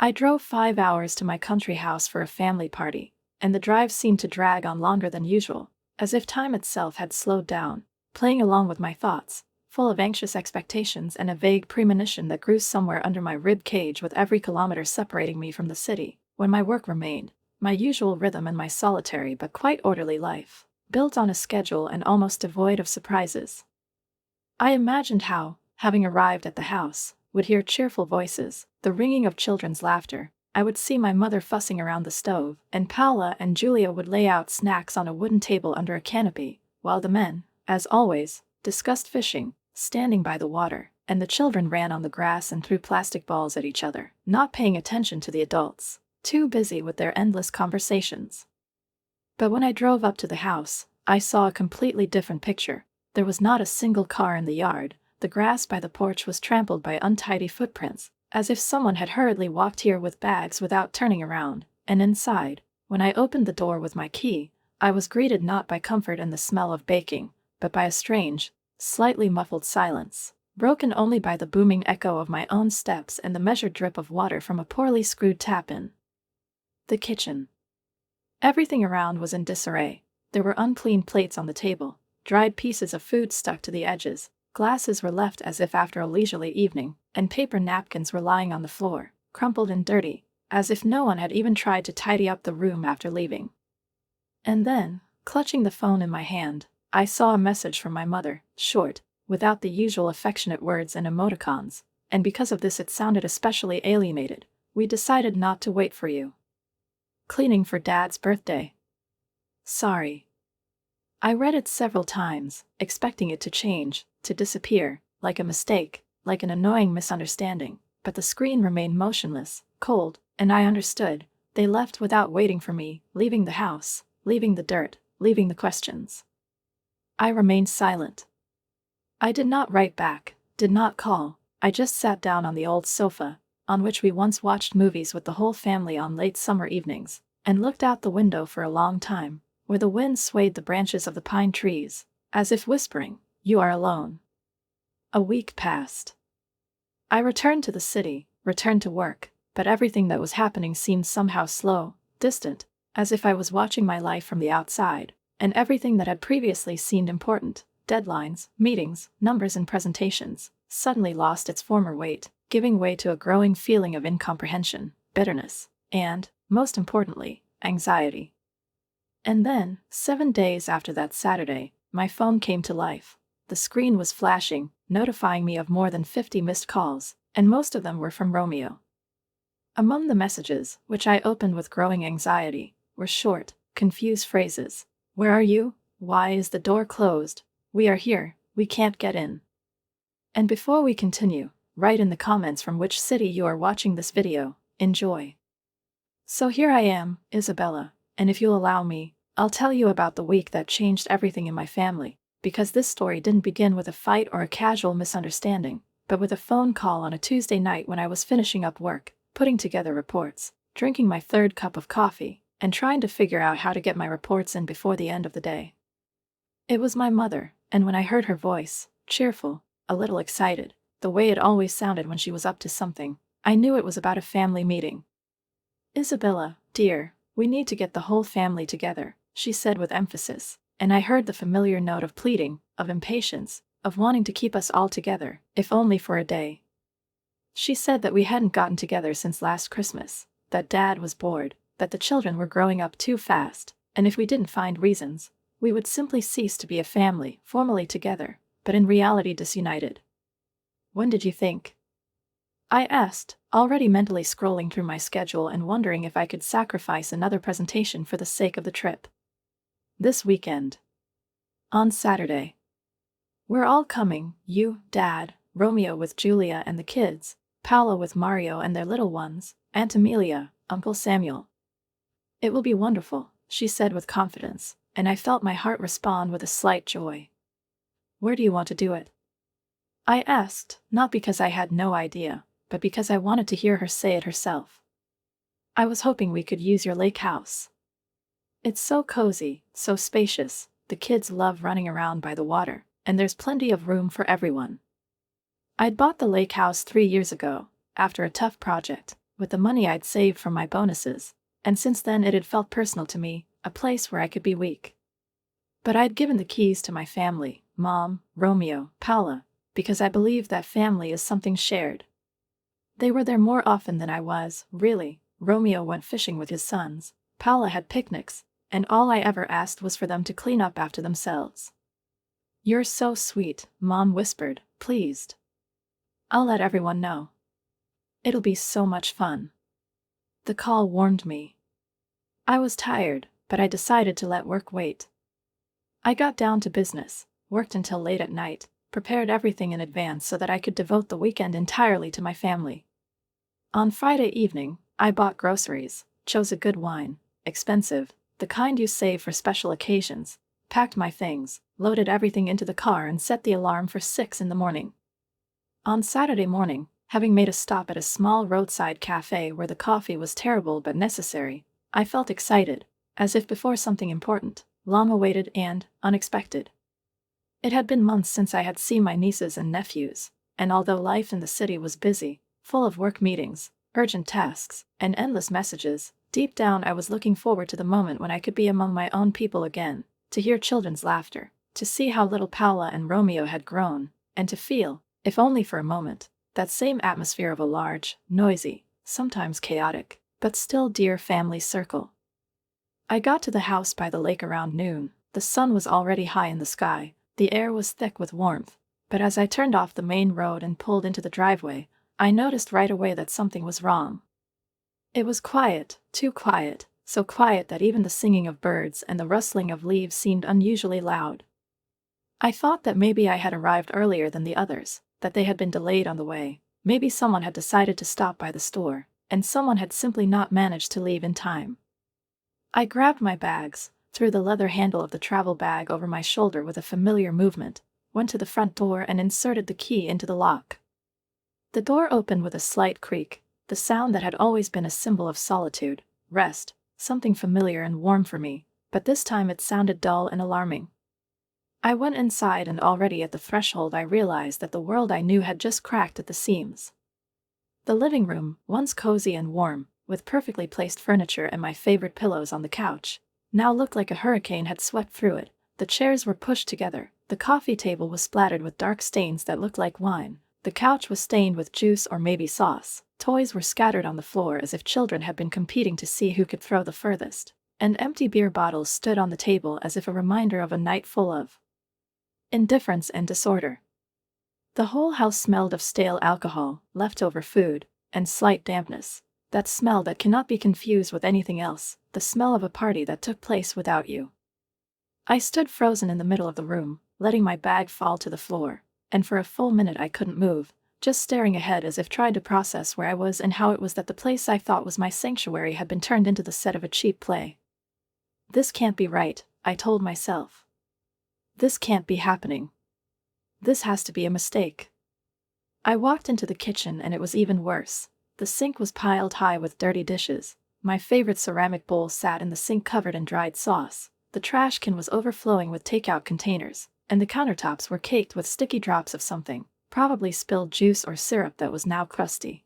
I drove 5 hours to my country house for a family party, and the drive seemed to drag on longer than usual, as if time itself had slowed down, playing along with my thoughts, full of anxious expectations and a vague premonition that grew somewhere under my rib cage with every kilometer separating me from the city, when my work remained, my usual rhythm and my solitary but quite orderly life, built on a schedule and almost devoid of surprises. I imagined how, having arrived at the house, would hear cheerful voices, the ringing of children's laughter. I would see my mother fussing around the stove, and Paula and Julia would lay out snacks on a wooden table under a canopy, while the men, as always, discussed fishing, standing by the water, and the children ran on the grass and threw plastic balls at each other, not paying attention to the adults, too busy with their endless conversations. But when I drove up to the house, I saw a completely different picture. There was not a single car in the yard. The grass by the porch was trampled by untidy footprints, as if someone had hurriedly walked here with bags without turning around. And inside, when I opened the door with my key, I was greeted not by comfort and the smell of baking, but by a strange, slightly muffled silence, broken only by the booming echo of my own steps and the measured drip of water from a poorly screwed tap-in. The kitchen. Everything around was in disarray. There were unclean plates on the table, dried pieces of food stuck to the edges, glasses were left as if after a leisurely evening, and paper napkins were lying on the floor, crumpled and dirty, as if no one had even tried to tidy up the room after leaving. And then, clutching the phone in my hand, I saw a message from my mother, short, without the usual affectionate words and emoticons, and because of this it sounded especially alienated. We decided not to wait for you. Cleaning for Dad's birthday. Sorry. I read it several times, expecting it to change, to disappear, like a mistake, like an annoying misunderstanding, but the screen remained motionless, cold, and I understood. They left without waiting for me, leaving the house, leaving the dirt, leaving the questions. I remained silent. I did not write back, did not call. I just sat down on the old sofa, on which we once watched movies with the whole family on late summer evenings, and looked out the window for a long time, where the wind swayed the branches of the pine trees, as if whispering, "You are alone." A week passed. I returned to the city, returned to work, but everything that was happening seemed somehow slow, distant, as if I was watching my life from the outside, and everything that had previously seemed important, deadlines, meetings, numbers and presentations, suddenly lost its former weight, giving way to a growing feeling of incomprehension, bitterness, and, most importantly, anxiety. And then, 7 days after that Saturday, my phone came to life. The screen was flashing, notifying me of more than 50 missed calls, and most of them were from Romeo. Among the messages, which I opened with growing anxiety, were short, confused phrases. "Where are you? Why is the door closed? We are here, we can't get in." And before we continue, write in the comments from which city you are watching this video. Enjoy. So here I am, Isabella, and if you'll allow me, I'll tell you about the week that changed everything in my family, because this story didn't begin with a fight or a casual misunderstanding, but with a phone call on a Tuesday night when I was finishing up work, putting together reports, drinking my third cup of coffee, and trying to figure out how to get my reports in before the end of the day. It was my mother, and when I heard her voice, cheerful, a little excited, the way it always sounded when she was up to something, I knew it was about a family meeting. "Isabella, dear, we need to get the whole family together," she said with emphasis, and I heard the familiar note of pleading, of impatience, of wanting to keep us all together, if only for a day. She said that we hadn't gotten together since last Christmas, that Dad was bored, that the children were growing up too fast, and if we didn't find reasons, we would simply cease to be a family, formally together, but in reality disunited. "When did you think?" I asked, already mentally scrolling through my schedule and wondering if I could sacrifice another presentation for the sake of the trip. "This weekend. On Saturday. We're all coming, you, Dad, Romeo with Julia and the kids, Paula with Mario and their little ones, Aunt Amelia, Uncle Samuel. It will be wonderful," she said with confidence, and I felt my heart respond with a slight joy. "Where do you want to do it?" I asked, not because I had no idea, but because I wanted to hear her say it herself. "I was hoping we could use your lake house. It's so cozy, so spacious, the kids love running around by the water, and there's plenty of room for everyone." I'd bought the lake house 3 years ago, after a tough project, with the money I'd saved from my bonuses, and since then it had felt personal to me, a place where I could be weak. But I'd given the keys to my family, Mom, Romeo, Paula, because I believed that family is something shared. They were there more often than I was, really. Romeo went fishing with his sons, Paula had picnics, and all I ever asked was for them to clean up after themselves. "You're so sweet," Mom whispered, pleased. "I'll let everyone know. It'll be so much fun." The call warmed me. I was tired, but I decided to let work wait. I got down to business, worked until late at night, prepared everything in advance so that I could devote the weekend entirely to my family. On Friday evening, I bought groceries, chose a good wine, expensive, the kind you save for special occasions, packed my things, loaded everything into the car and set the alarm for 6 in the morning. On Saturday morning, having made a stop at a small roadside cafe where the coffee was terrible but necessary, I felt excited, as if before something important, long-awaited and unexpected. It had been months since I had seen my nieces and nephews, and although life in the city was busy, full of work meetings, urgent tasks, and endless messages, deep down I was looking forward to the moment when I could be among my own people again, to hear children's laughter, to see how little Paula and Romeo had grown, and to feel, if only for a moment, that same atmosphere of a large, noisy, sometimes chaotic, but still dear family circle. I got to the house by the lake around noon. The sun was already high in the sky, the air was thick with warmth, but as I turned off the main road and pulled into the driveway, I noticed right away that something was wrong. It was quiet, too quiet, so quiet that even the singing of birds and the rustling of leaves seemed unusually loud. I thought that maybe I had arrived earlier than the others, that they had been delayed on the way, maybe someone had decided to stop by the store, and someone had simply not managed to leave in time. I grabbed my bags, threw the leather handle of the travel bag over my shoulder with a familiar movement, went to the front door and inserted the key into the lock. The door opened with a slight creak, the sound that had always been a symbol of solitude, rest, something familiar and warm for me, but this time it sounded dull and alarming. I went inside and already at the threshold I realized that the world I knew had just cracked at the seams. The living room, once cozy and warm, with perfectly placed furniture and my favorite pillows on the couch, now looked like a hurricane had swept through it. The chairs were pushed together, the coffee table was splattered with dark stains that looked like wine, the couch was stained with juice or maybe sauce, toys were scattered on the floor as if children had been competing to see who could throw the furthest, and empty beer bottles stood on the table as if a reminder of a night full of indifference and disorder. The whole house smelled of stale alcohol, leftover food, and slight dampness. That smell that cannot be confused with anything else, the smell of a party that took place without you. I stood frozen in the middle of the room, letting my bag fall to the floor, and for a full minute I couldn't move, just staring ahead as if trying to process where I was and how it was that the place I thought was my sanctuary had been turned into the set of a cheap play. This can't be right, I told myself. This can't be happening. This has to be a mistake. I walked into the kitchen and it was even worse. The sink was piled high with dirty dishes. My favorite ceramic bowl sat in the sink covered in dried sauce. The trash can was overflowing with takeout containers, and the countertops were caked with sticky drops of something, probably spilled juice or syrup that was now crusty.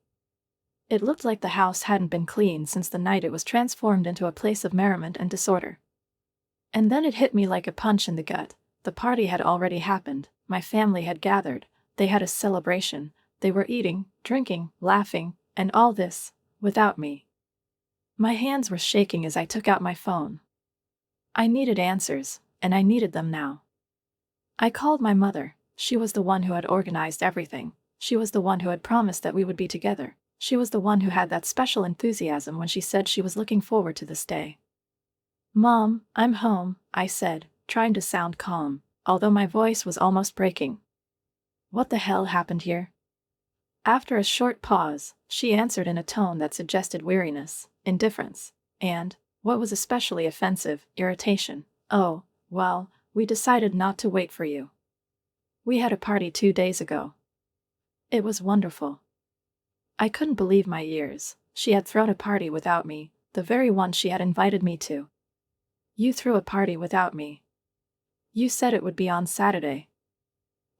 It looked like the house hadn't been cleaned since the night it was transformed into a place of merriment and disorder. And then it hit me like a punch in the gut. The party had already happened, my family had gathered, they had a celebration, they were eating, drinking, laughing, and all this, without me. My hands were shaking as I took out my phone. I needed answers, and I needed them now. I called my mother. She was the one who had organized everything. She was the one who had promised that we would be together. She was the one who had that special enthusiasm when she said she was looking forward to this day. "Mom, I'm home," I said, trying to sound calm, although my voice was almost breaking. "What the hell happened here?" After a short pause, she answered in a tone that suggested weariness, indifference, and, what was especially offensive, irritation. "Oh, well, we decided not to wait for you. We had a party 2 days ago. It was wonderful." I couldn't believe my ears. She had thrown a party without me, the very one she had invited me to. "You threw a party without me. You said it would be on Saturday."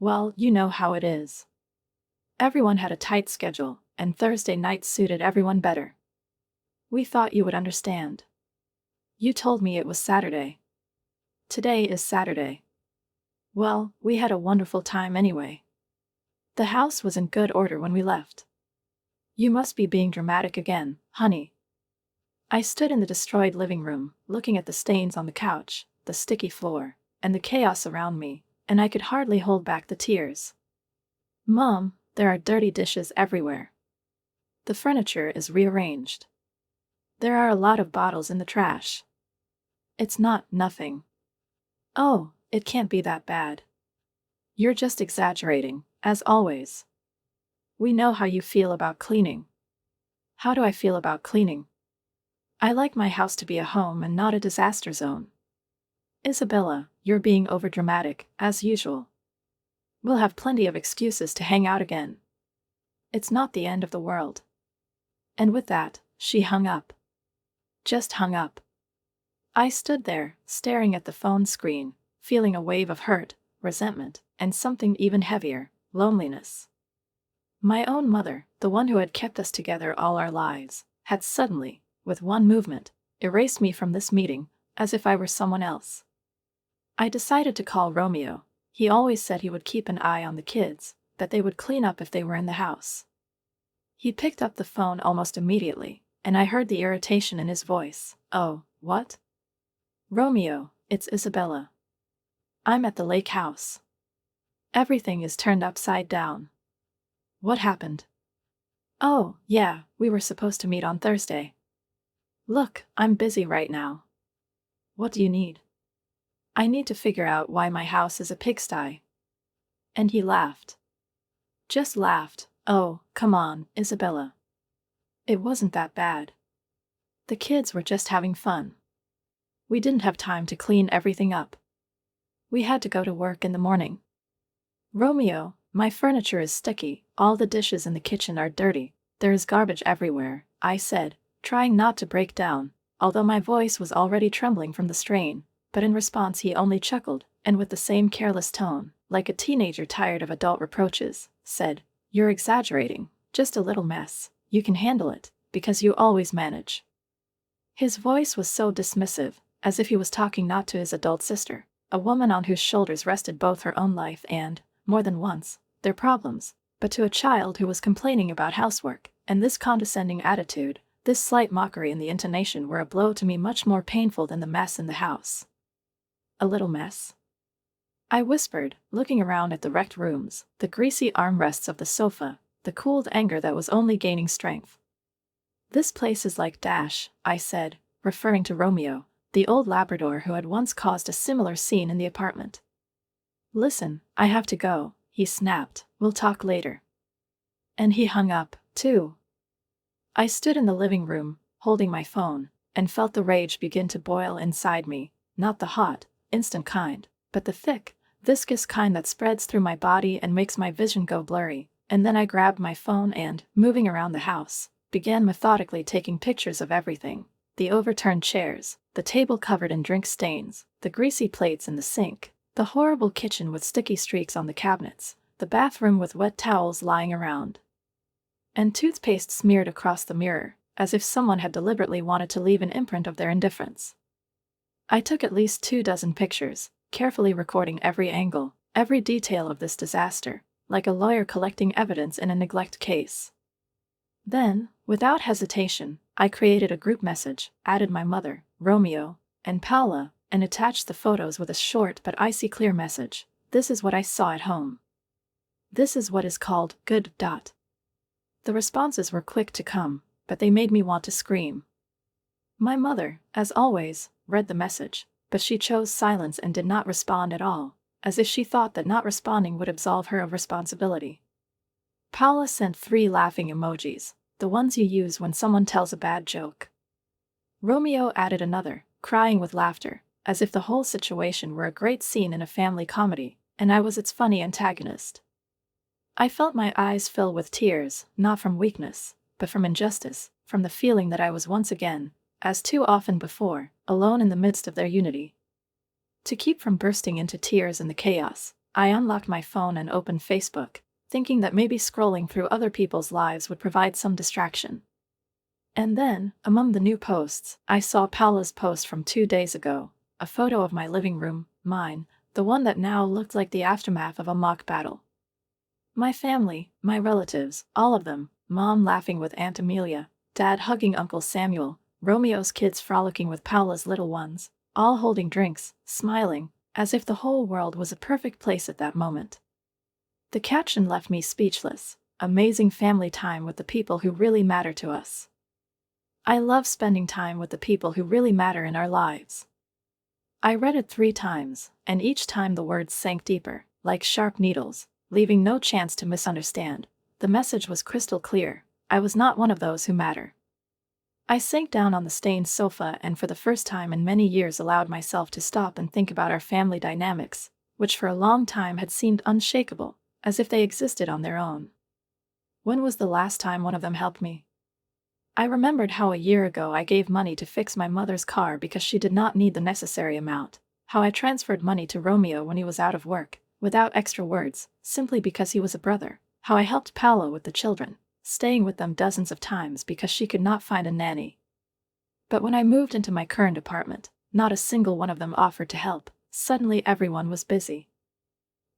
"Well, you know how it is. Everyone had a tight schedule, and Thursday night suited everyone better. We thought you would understand. You told me it was Saturday. Today is Saturday. Well, we had a wonderful time anyway. The house was in good order when we left. You must be being dramatic again, honey. I stood in the destroyed living room, looking at the stains on the couch, the sticky floor, and the chaos around me, and I could hardly hold back the tears. Mom, there are dirty dishes everywhere. The furniture is rearranged. There are a lot of bottles in the trash. It's not nothing. Oh, it can't be that bad. You're just exaggerating, as always. We know how you feel about cleaning. How do I feel about cleaning? I like my house to be a home and not a disaster zone. Isabella, you're being overdramatic, as usual. We'll have plenty of excuses to hang out again. It's not the end of the world. And with that, she hung up. Just hung up. I stood there, staring at the phone screen, feeling a wave of hurt, resentment, and something even heavier, loneliness. My own mother, the one who had kept us together all our lives, had suddenly, with one movement, erased me from this meeting, as if I were someone else. I decided to call Romeo. He always said he would keep an eye on the kids, that they would clean up if they were in the house. He picked up the phone almost immediately, and I heard the irritation in his voice. Oh, what? Romeo, it's Isabella. I'm at the lake house. Everything is turned upside down. What happened? Oh, yeah, we were supposed to meet on Thursday. Look, I'm busy right now. What do you need? I need to figure out why my house is a pigsty. And he laughed. Just laughed. Oh, come on, Isabella. It wasn't that bad. The kids were just having fun. We didn't have time to clean everything up. We had to go to work in the morning. Romeo, my furniture is sticky, all the dishes in the kitchen are dirty, there is garbage everywhere, I said, trying not to break down, although my voice was already trembling from the strain, but in response he only chuckled, and with the same careless tone, like a teenager tired of adult reproaches, said, You're exaggerating, just a little mess, you can handle it, because you always manage. His voice was so dismissive, as if he was talking not to his adult sister, a woman on whose shoulders rested both her own life and, more than once, their problems, but to a child who was complaining about housework, and this condescending attitude, this slight mockery in the intonation were a blow to me much more painful than the mess in the house. A little mess? I whispered, looking around at the wrecked rooms, the greasy armrests of the sofa, the cooled anger that was only gaining strength. This place is like Dash, I said, referring to Romeo, the old Labrador who had once caused a similar scene in the apartment. Listen, I have to go, he snapped, we'll talk later. And he hung up, too. I stood in the living room, holding my phone, and felt the rage begin to boil inside me, not the hot, instant kind, but the thick, viscous kind that spreads through my body and makes my vision go blurry, and then I grabbed my phone and, moving around the house, began methodically taking pictures of everything. The overturned chairs, the table covered in drink stains, the greasy plates in the sink, the horrible kitchen with sticky streaks on the cabinets, the bathroom with wet towels lying around, and toothpaste smeared across the mirror, as if someone had deliberately wanted to leave an imprint of their indifference. I took at least 24 pictures, carefully recording every angle, every detail of this disaster, like a lawyer collecting evidence in a neglect case. Then, without hesitation, I created a group message, added my mother, Romeo, and Paula, and attached the photos with a short but icy clear message. This is what I saw at home. This is what is called good. The responses were quick to come, but they made me want to scream. My mother, as always, read the message, but she chose silence and did not respond at all, as if she thought that not responding would absolve her of responsibility. Paula sent 3 laughing emojis, the ones you use when someone tells a bad joke. Romeo added another, crying with laughter, as if the whole situation were a great scene in a family comedy, and I was its funny antagonist. I felt my eyes fill with tears, not from weakness, but from injustice, from the feeling that I was once again, as too often before, alone in the midst of their unity. To keep from bursting into tears in the chaos, I unlocked my phone and opened Facebook, thinking that maybe scrolling through other people's lives would provide some distraction. And then, among the new posts, I saw Paula's post from 2 days ago, a photo of my living room, mine, the one that now looked like the aftermath of a mock battle. My family, my relatives, all of them, Mom laughing with Aunt Amelia, Dad hugging Uncle Samuel, Romeo's kids frolicking with Paula's little ones, all holding drinks, smiling, as if the whole world was a perfect place at that moment. The caption left me speechless. Amazing family time with the people who really matter to us. I love spending time with the people who really matter in our lives. I read it 3 times, and each time the words sank deeper, like sharp needles, leaving no chance to misunderstand. The message was crystal clear. I was not one of those who matter. I sank down on the stained sofa and for the first time in many years allowed myself to stop and think about our family dynamics, which for a long time had seemed unshakable, as if they existed on their own. When was the last time one of them helped me? I remembered how a year ago I gave money to fix my mother's car because she did not need the necessary amount, how I transferred money to Romeo when he was out of work, without extra words, simply because he was a brother, how I helped Paolo with the children, staying with them dozens of times because she could not find a nanny. But when I moved into my current apartment, not a single one of them offered to help. Suddenly everyone was busy.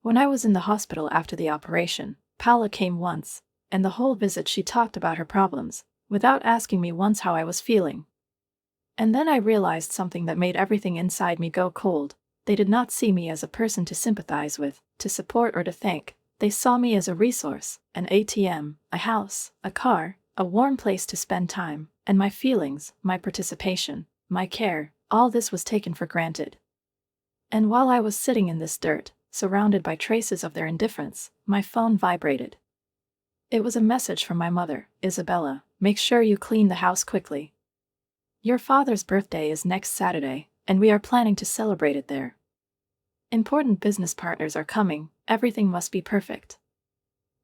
When I was in the hospital after the operation, Paula came once, and the whole visit she talked about her problems, without asking me once how I was feeling. And then I realized something that made everything inside me go cold. They did not see me as a person to sympathize with, to support or to thank. They saw me as a resource, an ATM, a house, a car, a warm place to spend time, and my feelings, my participation, my care, all this was taken for granted. And while I was sitting in this dirt, surrounded by traces of their indifference, my phone vibrated. It was a message from my mother. Isabella, make sure you clean the house quickly. Your father's birthday is next Saturday, and we are planning to celebrate it there. Important business partners are coming, everything must be perfect.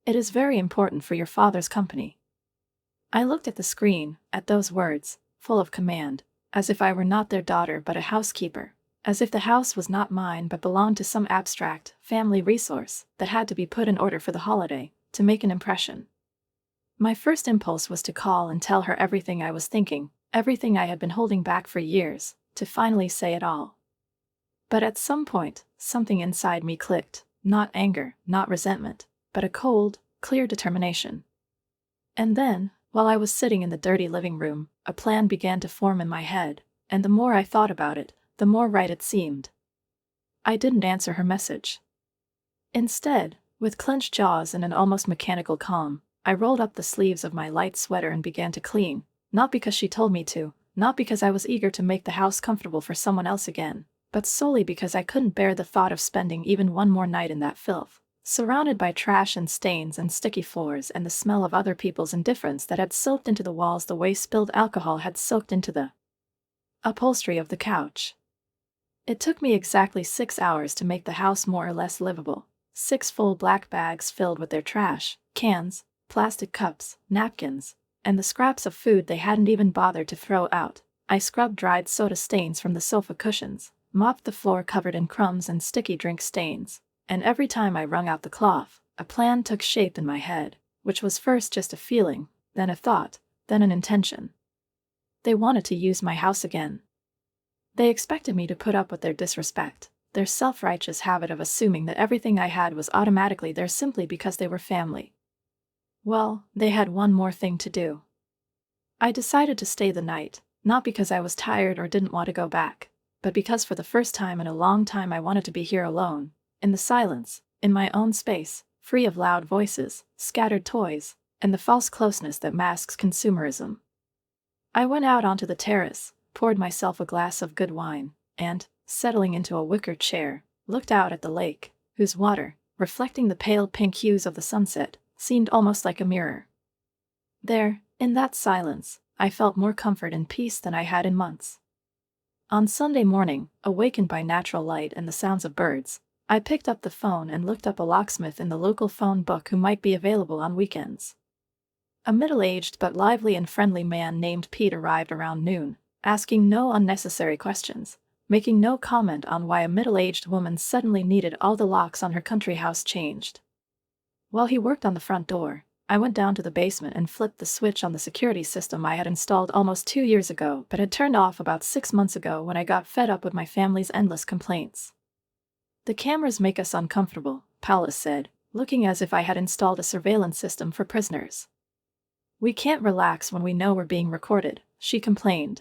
It is very important for your father's company. I looked at the screen, at those words, full of command, as if I were not their daughter but a housekeeper, as if the house was not mine but belonged to some abstract, family resource that had to be put in order for the holiday, to make an impression. My first impulse was to call and tell her everything I was thinking, everything I had been holding back for years, to finally say it all. But at some point, something inside me clicked, not anger, not resentment, but a cold, clear determination. And then, while I was sitting in the dirty living room, a plan began to form in my head, and the more I thought about it, the more right it seemed. I didn't answer her message. Instead, with clenched jaws and an almost mechanical calm, I rolled up the sleeves of my light sweater and began to clean, not because she told me to, not because I was eager to make the house comfortable for someone else again, but solely because I couldn't bear the thought of spending even one more night in that filth, surrounded by trash and stains and sticky floors and the smell of other people's indifference that had soaked into the walls the way spilled alcohol had soaked into the upholstery of the couch. It took me exactly 6 hours to make the house more or less livable. 6 full black bags filled with their trash, cans, plastic cups, napkins, and the scraps of food they hadn't even bothered to throw out. I scrubbed dried soda stains from the sofa cushions, mopped the floor covered in crumbs and sticky drink stains, and every time I wrung out the cloth, a plan took shape in my head, which was first just a feeling, then a thought, then an intention. They wanted to use my house again. They expected me to put up with their disrespect, their self-righteous habit of assuming that everything I had was automatically theirs simply because they were family. Well, they had one more thing to do. I decided to stay the night, not because I was tired or didn't want to go back, but because for the first time in a long time I wanted to be here alone, in the silence, in my own space, free of loud voices, scattered toys, and the false closeness that masks consumerism. I went out onto the terrace, poured myself a glass of good wine, and, settling into a wicker chair, looked out at the lake, whose water, reflecting the pale pink hues of the sunset, seemed almost like a mirror. There, in that silence, I felt more comfort and peace than I had in months. On Sunday morning, awakened by natural light and the sounds of birds, I picked up the phone and looked up a locksmith in the local phone book who might be available on weekends. A middle-aged but lively and friendly man named Pete arrived around noon, asking no unnecessary questions, making no comment on why a middle-aged woman suddenly needed all the locks on her country house changed. While he worked on the front door, I went down to the basement and flipped the switch on the security system I had installed almost 2 years ago but had turned off about 6 months ago when I got fed up with my family's endless complaints. "The cameras make us uncomfortable," Paula said, looking as if I had installed a surveillance system for prisoners. "We can't relax when we know we're being recorded," she complained.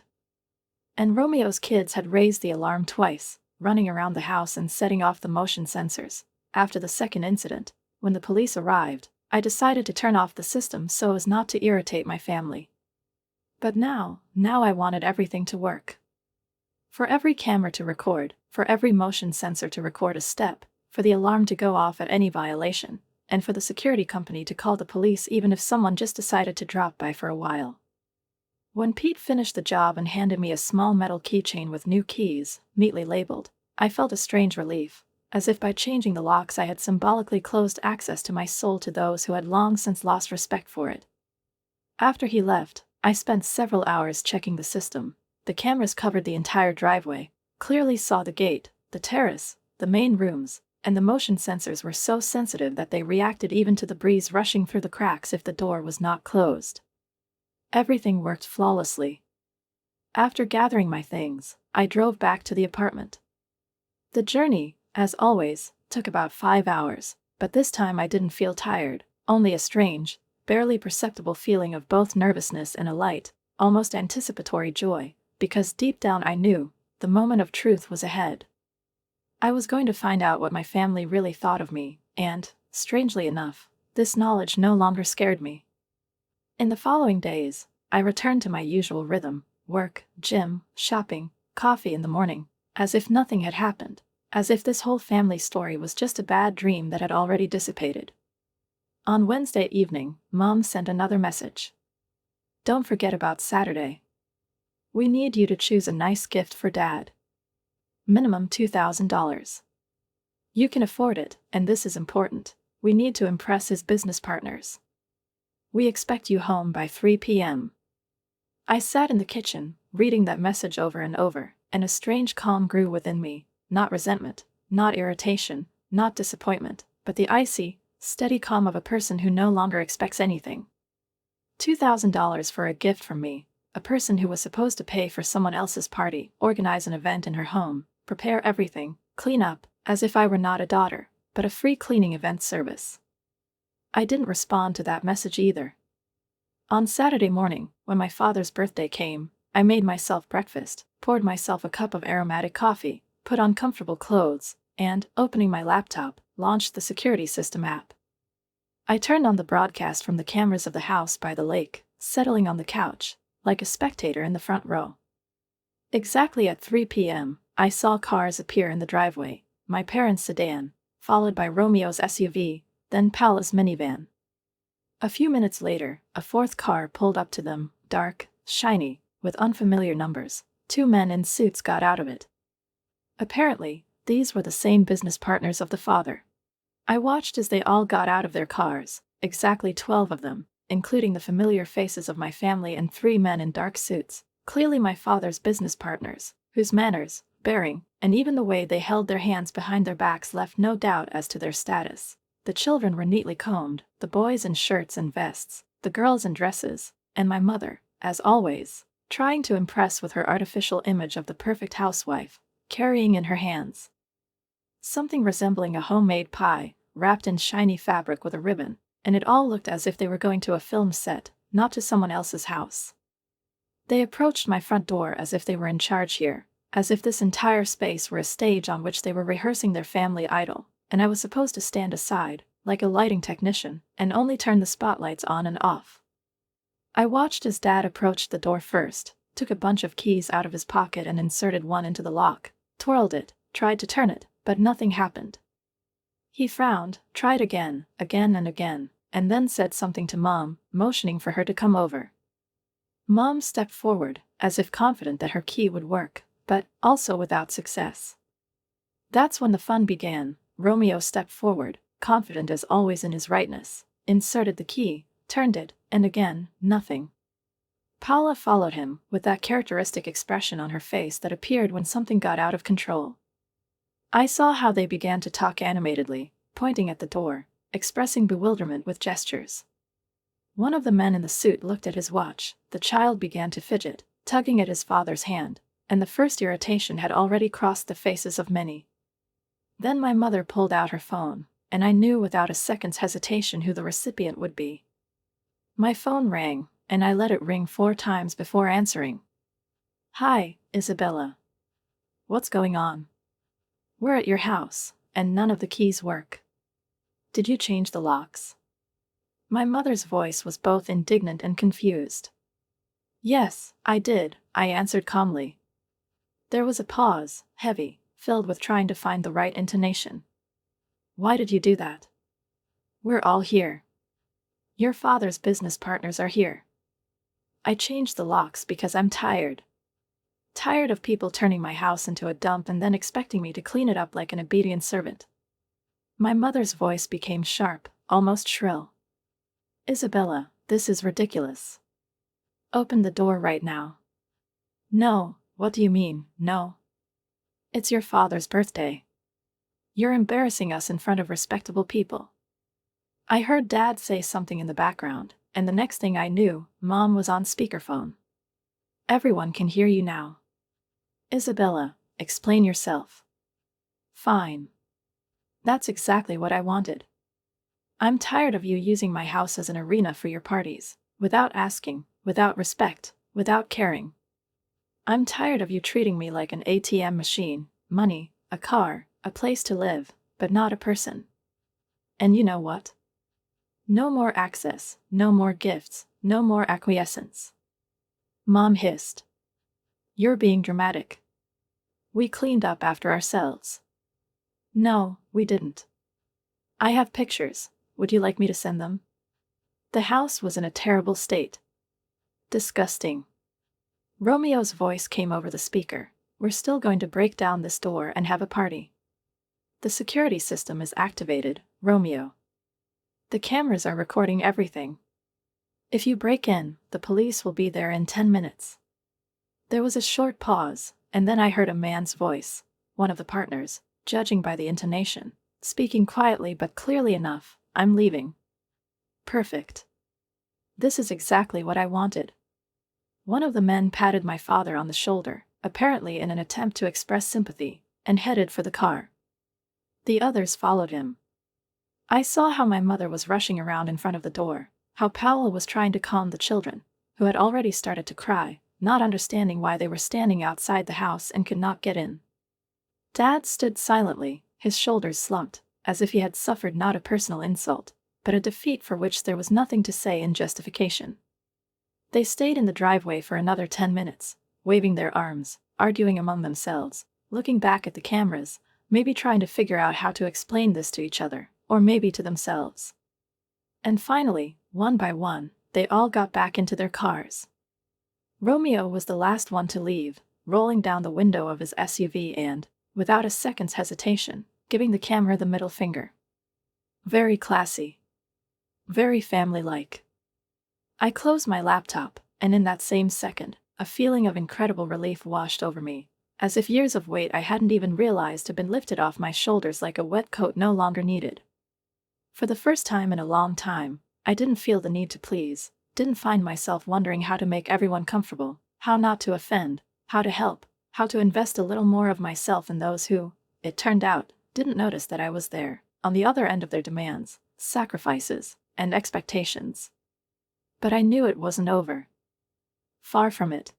And Romeo's kids had raised the alarm twice, running around the house and setting off the motion sensors. After the second incident, when the police arrived, I decided to turn off the system so as not to irritate my family. But now I wanted everything to work. For every camera to record, for every motion sensor to record a step, for the alarm to go off at any violation, and for the security company to call the police even if someone just decided to drop by for a while. When Pete finished the job and handed me a small metal keychain with new keys, neatly labeled, I felt a strange relief, as if by changing the locks I had symbolically closed access to my soul to those who had long since lost respect for it. After he left, I spent several hours checking the system. The cameras covered the entire driveway, clearly saw the gate, the terrace, the main rooms, and the motion sensors were so sensitive that they reacted even to the breeze rushing through the cracks if the door was not closed. Everything worked flawlessly. After gathering my things, I drove back to the apartment. The journey, as always, took about 5 hours, but this time I didn't feel tired, only a strange, barely perceptible feeling of both nervousness and a light, almost anticipatory joy, because deep down I knew the moment of truth was ahead. I was going to find out what my family really thought of me, and, strangely enough, this knowledge no longer scared me. In the following days, I returned to my usual rhythm: work, gym, shopping, coffee in the morning, as if nothing had happened, as if this whole family story was just a bad dream that had already dissipated. On Wednesday evening, Mom sent another message. "Don't forget about Saturday. We need you to choose a nice gift for Dad. Minimum $2,000. You can afford it, and this is important. We need to impress his business partners. We expect you home by 3 p.m. I sat in the kitchen, reading that message over and over, and a strange calm grew within me, not resentment, not irritation, not disappointment, but the icy, steady calm of a person who no longer expects anything. $2,000 for a gift from me, a person who was supposed to pay for someone else's party, organize an event in her home, prepare everything, clean up, as if I were not a daughter, but a free cleaning event service. I didn't respond to that message either. On Saturday morning, when my father's birthday came, I made myself breakfast, poured myself a cup of aromatic coffee, put on comfortable clothes, and, opening my laptop, launched the security system app. I turned on the broadcast from the cameras of the house by the lake, settling on the couch, like a spectator in the front row. Exactly at 3 p.m., I saw cars appear in the driveway, my parents' sedan, followed by Romeo's SUV, then Paula's minivan. A few minutes later, a fourth car pulled up to them, dark, shiny, with unfamiliar numbers. 2 men in suits got out of it. Apparently, these were the same business partners of the father. I watched as they all got out of their cars, exactly 12 of them, including the familiar faces of my family and 3 men in dark suits, clearly my father's business partners, whose manners, bearing, and even the way they held their hands behind their backs left no doubt as to their status. The children were neatly combed, the boys in shirts and vests, the girls in dresses, and my mother, as always, trying to impress with her artificial image of the perfect housewife, carrying in her hands something resembling a homemade pie, wrapped in shiny fabric with a ribbon, and it all looked as if they were going to a film set, not to someone else's house. They approached my front door as if they were in charge here, as if this entire space were a stage on which they were rehearsing their family idol, and I was supposed to stand aside, like a lighting technician, and only turn the spotlights on and off. I watched as Dad approached the door first, took a bunch of keys out of his pocket and inserted one into the lock, twirled it, tried to turn it, but nothing happened. He frowned, tried again and again, and then said something to Mom, motioning for her to come over. Mom stepped forward, as if confident that her key would work, but also without success. That's when the fun began. Romeo stepped forward, confident as always in his rightness, inserted the key, turned it, and again, nothing. Paula followed him, with that characteristic expression on her face that appeared when something got out of control. I saw how they began to talk animatedly, pointing at the door, expressing bewilderment with gestures. One of the men in the suit looked at his watch, the child began to fidget, tugging at his father's hand, and the first irritation had already crossed the faces of many. Then my mother pulled out her phone, and I knew without a second's hesitation who the recipient would be. My phone rang, and I let it ring 4 times before answering. "Hi, Isabella. What's going on? We're at your house, and none of the keys work. Did you change the locks?" My mother's voice was both indignant and confused. "Yes, I did," I answered calmly. There was a pause, heavy, filled with trying to find the right intonation. "Why did you do that?" "We're all here. Your father's business partners are here. I changed the locks because I'm tired. Tired of people turning my house into a dump and then expecting me to clean it up like an obedient servant." My mother's voice became sharp, almost shrill. "Isabella, this is ridiculous. Open the door right now." "No, what do you mean, no? It's your father's birthday. You're embarrassing us in front of respectable people." I heard Dad say something in the background, and the next thing I knew, Mom was on speakerphone. "Everyone can hear you now. Isabella, explain yourself." "Fine. That's exactly what I wanted. I'm tired of you using my house as an arena for your parties, without asking, without respect, without caring. I'm tired of you treating me like an ATM machine, money, a car, a place to live, but not a person. And you know what? No more access, no more gifts, no more acquiescence." Mom hissed. "You're being dramatic. We cleaned up after ourselves." "No, we didn't. I have pictures. Would you like me to send them?" The house was in a terrible state. "Disgusting." Romeo's voice came over the speaker. "We're still going to break down this door and have a party. The security system is activated, Romeo. The cameras are recording everything. If you break in, the police will be there in 10 minutes. There was a short pause, and then I heard a man's voice, one of the partners, judging by the intonation, speaking quietly but clearly enough. "I'm leaving." Perfect. This is exactly what I wanted. One of the men patted my father on the shoulder, apparently in an attempt to express sympathy, and headed for the car. The others followed him. I saw how my mother was rushing around in front of the door, how Powell was trying to calm the children, who had already started to cry, not understanding why they were standing outside the house and could not get in. Dad stood silently, his shoulders slumped, as if he had suffered not a personal insult, but a defeat for which there was nothing to say in justification. They stayed in the driveway for another 10 minutes, waving their arms, arguing among themselves, looking back at the cameras, maybe trying to figure out how to explain this to each other, or maybe to themselves. And finally, one by one, they all got back into their cars. Romeo was the last one to leave, rolling down the window of his SUV and, without a second's hesitation, giving the camera the middle finger. Very classy. Very family-like. I closed my laptop, and in that same second, a feeling of incredible relief washed over me, as if years of weight I hadn't even realized had been lifted off my shoulders like a wet coat no longer needed. For the first time in a long time, I didn't feel the need to please, didn't find myself wondering how to make everyone comfortable, how not to offend, how to help, how to invest a little more of myself in those who, it turned out, didn't notice that I was there, on the other end of their demands, sacrifices, and expectations. But I knew it wasn't over. Far from it.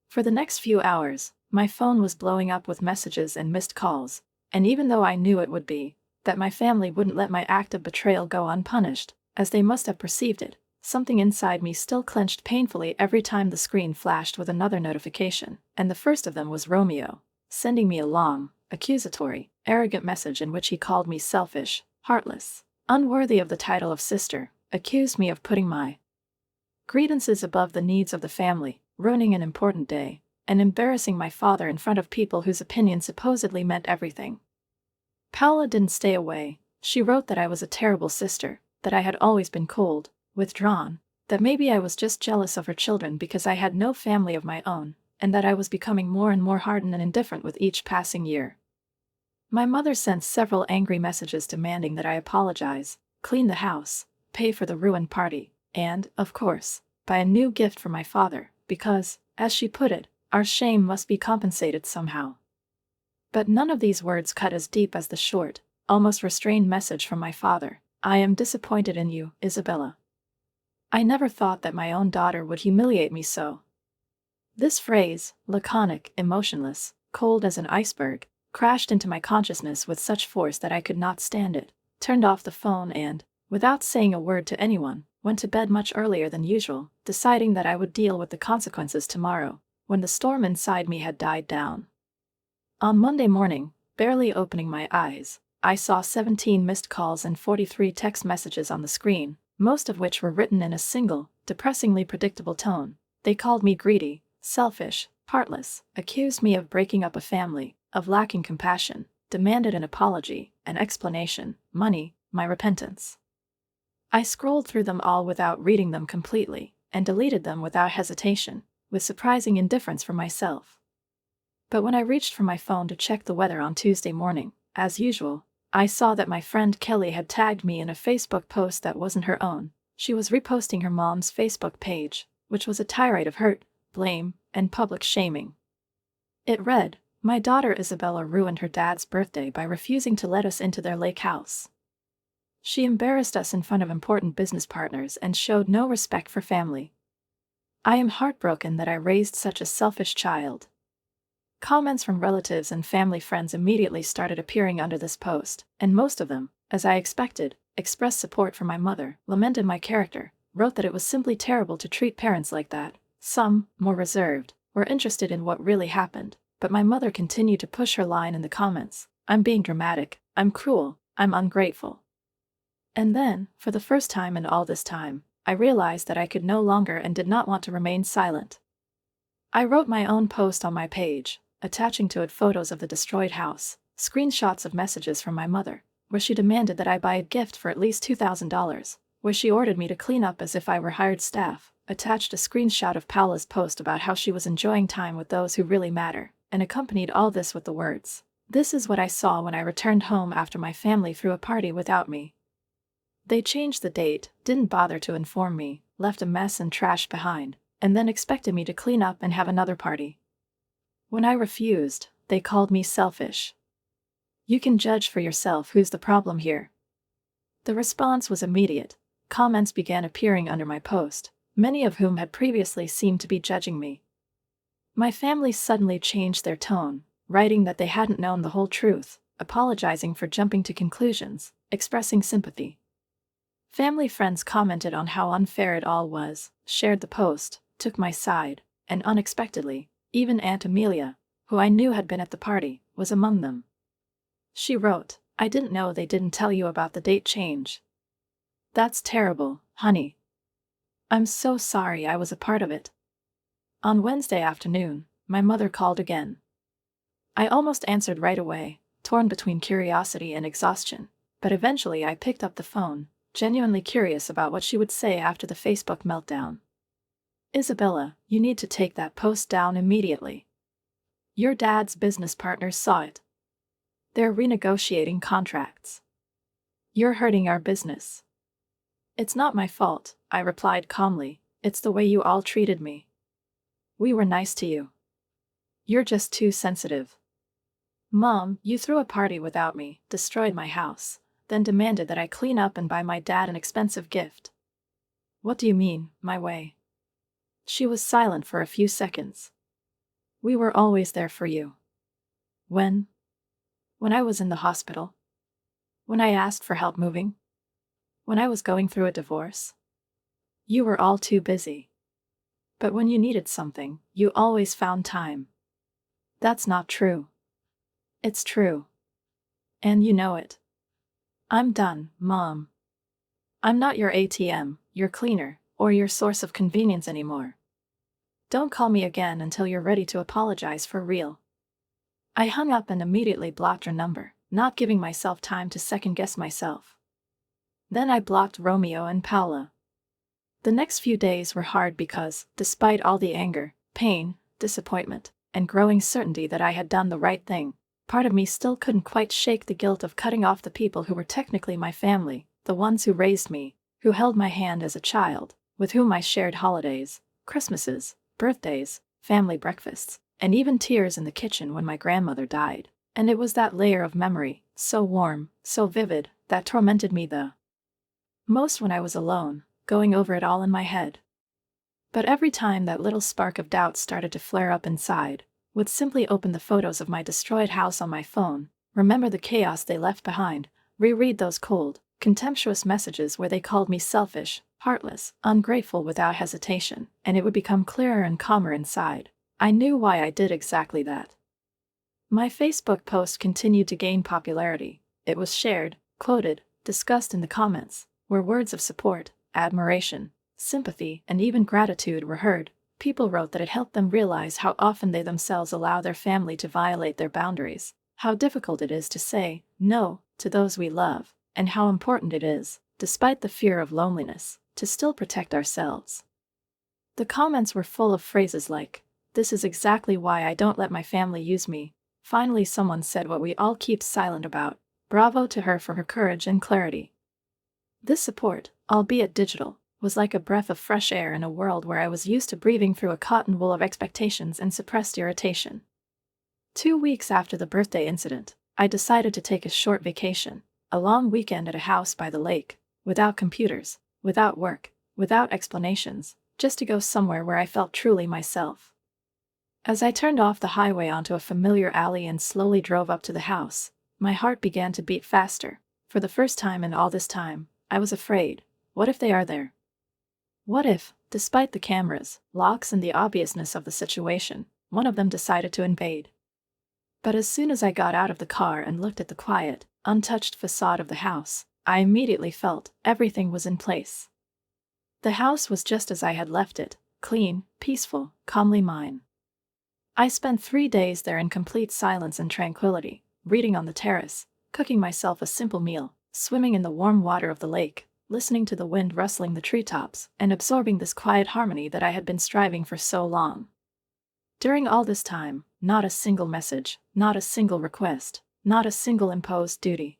For the next few hours, my phone was blowing up with messages and missed calls, and even though I knew it would be, that my family wouldn't let my act of betrayal go unpunished, as they must have perceived it, something inside me still clenched painfully every time the screen flashed with another notification, and the first of them was Romeo, sending me a long, accusatory, arrogant message in which he called me selfish, heartless, unworthy of the title of sister, accused me of putting my grievances above the needs of the family, ruining an important day, and embarrassing my father in front of people whose opinion supposedly meant everything. Paula didn't stay away. She wrote that I was a terrible sister, that I had always been cold, withdrawn, that maybe I was just jealous of her children because I had no family of my own, and that I was becoming more and more hardened and indifferent with each passing year. My mother sent several angry messages demanding that I apologize, clean the house, pay for the ruined party, and, of course, buy a new gift for my father, because, as she put it, our shame must be compensated somehow. But none of these words cut as deep as the short, almost restrained message from my father. I am disappointed in you, Isabella. I never thought that my own daughter would humiliate me so. This phrase, laconic, emotionless, cold as an iceberg, crashed into my consciousness with such force that I could not stand it, turned off the phone and, without saying a word to anyone, went to bed much earlier than usual, deciding that I would deal with the consequences tomorrow, when the storm inside me had died down. On Monday morning, barely opening my eyes, I saw 17 missed calls and 43 text messages on the screen, most of which were written in a single, depressingly predictable tone. They called me greedy, selfish, heartless, accused me of breaking up a family, of lacking compassion, demanded an apology, an explanation, money, my repentance. I scrolled through them all without reading them completely, and deleted them without hesitation, with surprising indifference for myself. But when I reached for my phone to check the weather on Tuesday morning, as usual, I saw that my friend Kelly had tagged me in a Facebook post that wasn't her own. She was reposting her mom's Facebook page, which was a tirade of hurt, blame, and public shaming. It read, "My daughter Isabella ruined her dad's birthday by refusing to let us into their lake house. She embarrassed us in front of important business partners and showed no respect for family. I am heartbroken that I raised such a selfish child." Comments from relatives and family friends immediately started appearing under this post, and most of them, as I expected, expressed support for my mother, lamented my character, wrote that it was simply terrible to treat parents like that. Some, more reserved, were interested in what really happened, but my mother continued to push her line in the comments. "I'm being dramatic, I'm cruel, I'm ungrateful." And then, for the first time in all this time, I realized that I could no longer and did not want to remain silent. I wrote my own post on my page, attaching to it photos of the destroyed house, screenshots of messages from my mother, where she demanded that I buy a gift for at least $2,000, where she ordered me to clean up as if I were hired staff, attached a screenshot of Paula's post about how she was enjoying time with those who really matter, and accompanied all this with the words, "This is what I saw when I returned home after my family threw a party without me. They changed the date, didn't bother to inform me, left a mess and trash behind, and then expected me to clean up and have another party. When I refused, they called me selfish. You can judge for yourself who's the problem here." The response was immediate. Comments began appearing under my post, many of whom had previously seemed to be judging me. My family suddenly changed their tone, writing that they hadn't known the whole truth, apologizing for jumping to conclusions, expressing sympathy. Family friends commented on how unfair it all was, shared the post, took my side, and unexpectedly, even Aunt Amelia, who I knew had been at the party, was among them. She wrote, "I didn't know they didn't tell you about the date change. That's terrible, honey. I'm so sorry I was a part of it." On Wednesday afternoon, my mother called again. I almost answered right away, torn between curiosity and exhaustion, but eventually I picked up the phone, genuinely curious about what she would say after the Facebook meltdown. "Isabella, you need to take that post down immediately. Your dad's business partners saw it. They're renegotiating contracts. You're hurting our business." "It's not my fault," I replied calmly. "It's the way you all treated me. We were nice to you. You're just too sensitive. Mom, you threw a party without me, destroyed my house, then demanded that I clean up and buy my dad an expensive gift. What do you mean, my way?" She was silent for a few seconds. "We were always there for you." "When?" "When I was in the hospital. When I asked for help moving. When I was going through a divorce. You were all too busy. But when you needed something, you always found time." "That's not true." "It's true. And you know it. I'm done, Mom. I'm not your ATM, your cleaner, or your source of convenience anymore. Don't call me again until you're ready to apologize for real." I hung up and immediately blocked her number, not giving myself time to second-guess myself. Then I blocked Romeo and Paula. The next few days were hard because, despite all the anger, pain, disappointment, and growing certainty that I had done the right thing, part of me still couldn't quite shake the guilt of cutting off the people who were technically my family, the ones who raised me, who held my hand as a child, with whom I shared holidays, Christmases, birthdays, family breakfasts, and even tears in the kitchen when my grandmother died. And it was that layer of memory, so warm, so vivid, that tormented me the most when I was alone, going over it all in my head. But every time that little spark of doubt started to flare up inside, would simply open the photos of my destroyed house on my phone, remember the chaos they left behind, reread those cold, contemptuous messages where they called me selfish, heartless, ungrateful without hesitation, and it would become clearer and calmer inside. I knew why I did exactly that. My Facebook post continued to gain popularity. It was shared, quoted, discussed in the comments, where words of support, admiration, sympathy, and even gratitude were heard. People wrote that it helped them realize how often they themselves allow their family to violate their boundaries, how difficult it is to say no to those we love, and how important it is, despite the fear of loneliness, to still protect ourselves. The comments were full of phrases like, "This is exactly why I don't let my family use me." Finally, someone said what we all keep silent about. Bravo to her for her courage and clarity. This support, albeit digital, was like a breath of fresh air in a world where I was used to breathing through a cotton wool of expectations and suppressed irritation. 2 weeks after the birthday incident, I decided to take a short vacation, a long weekend at a house by the lake, without computers, without work, without explanations, just to go somewhere where I felt truly myself. As I turned off the highway onto a familiar alley and slowly drove up to the house, my heart began to beat faster. For the first time in all this time, I was afraid. What if they are there? What if, despite the cameras, locks, and the obviousness of the situation, one of them decided to invade? But as soon as I got out of the car and looked at the quiet, untouched facade of the house, I immediately felt everything was in place. The house was just as I had left it, clean, peaceful, calmly mine. I spent 3 days there in complete silence and tranquility, reading on the terrace, cooking myself a simple meal, swimming in the warm water of the lake, listening to the wind rustling the treetops, and absorbing this quiet harmony that I had been striving for so long. During all this time, not a single message, not a single request, not a single imposed duty.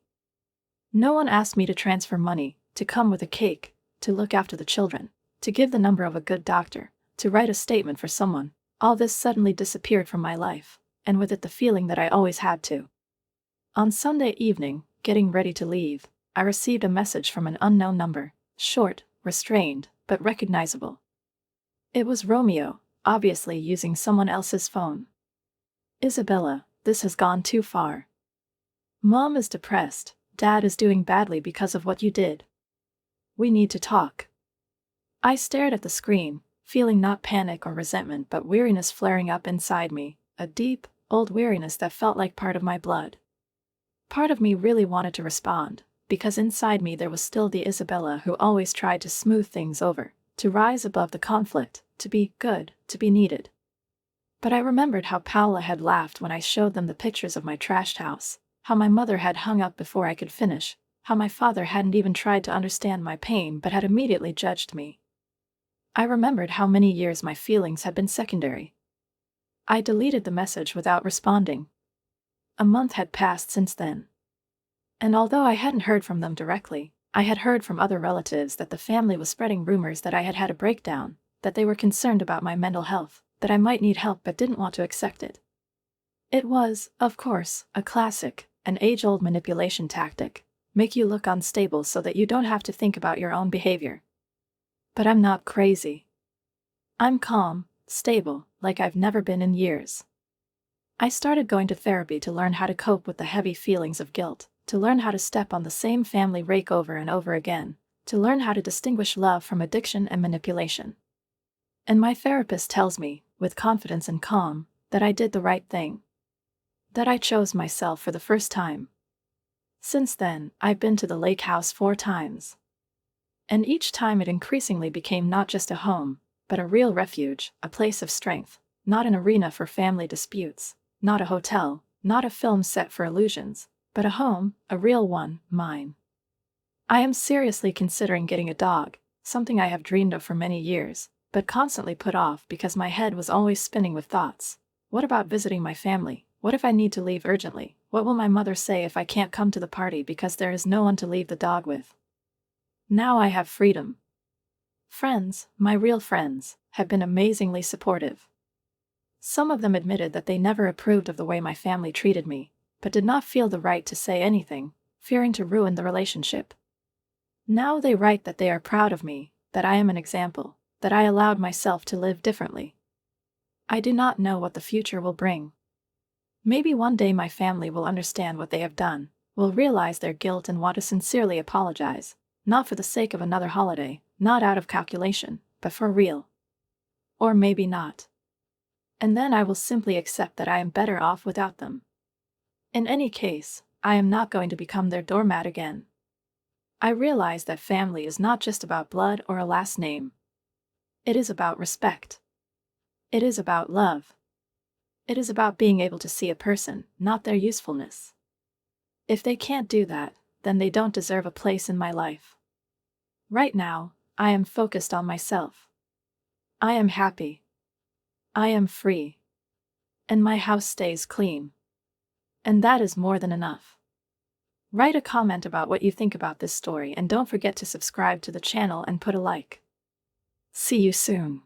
No one asked me to transfer money, to come with a cake, to look after the children, to give the number of a good doctor, to write a statement for someone. All this suddenly disappeared from my life, and with it the feeling that I always had to. On Sunday evening, getting ready to leave, I received a message from an unknown number, short, restrained, but recognizable. It was Romeo, obviously using someone else's phone. "Isabella, this has gone too far. Mom is depressed, Dad is doing badly because of what you did. We need to talk." I stared at the screen, feeling not panic or resentment but weariness flaring up inside me, a deep, old weariness that felt like part of my blood. Part of me really wanted to respond, because inside me there was still the Isabella who always tried to smooth things over, to rise above the conflict, to be good, to be needed. But I remembered how Paula had laughed when I showed them the pictures of my trashed house, how my mother had hung up before I could finish, how my father hadn't even tried to understand my pain but had immediately judged me. I remembered how many years my feelings had been secondary. I deleted the message without responding. A month had passed since then. And although I hadn't heard from them directly, I had heard from other relatives that the family was spreading rumors that I had had a breakdown, that they were concerned about my mental health, that I might need help but didn't want to accept it. It was, of course, a classic, an age-old manipulation tactic, make you look unstable so that you don't have to think about your own behavior. But I'm not crazy. I'm calm, stable, like I've never been in years. I started going to therapy to learn how to cope with the heavy feelings of guilt, to learn how to step on the same family rake over and over again, to learn how to distinguish love from addiction and manipulation. And my therapist tells me, with confidence and calm, that I did the right thing. That I chose myself for the first time. Since then, I've been to the lake house 4 times. And each time it increasingly became not just a home, but a real refuge, a place of strength, not an arena for family disputes, not a hotel, not a film set for illusions, but a home, a real one, mine. I am seriously considering getting a dog, something I have dreamed of for many years, but constantly put off because my head was always spinning with thoughts. What about visiting my family? What if I need to leave urgently? What will my mother say if I can't come to the party because there is no one to leave the dog with? Now I have freedom. Friends, my real friends, have been amazingly supportive. Some of them admitted that they never approved of the way my family treated me, but did not feel the right to say anything, fearing to ruin the relationship. Now they write that they are proud of me, that I am an example, that I allowed myself to live differently. I do not know what the future will bring. Maybe one day my family will understand what they have done, will realize their guilt and want to sincerely apologize, not for the sake of another holiday, not out of calculation, but for real. Or maybe not. And then I will simply accept that I am better off without them. In any case, I am not going to become their doormat again. I realize that family is not just about blood or a last name. It is about respect. It is about love. It is about being able to see a person, not their usefulness. If they can't do that, then they don't deserve a place in my life. Right now, I am focused on myself. I am happy. I am free. And my house stays clean. And that is more than enough. Write a comment about what you think about this story and don't forget to subscribe to the channel and put a like. See you soon.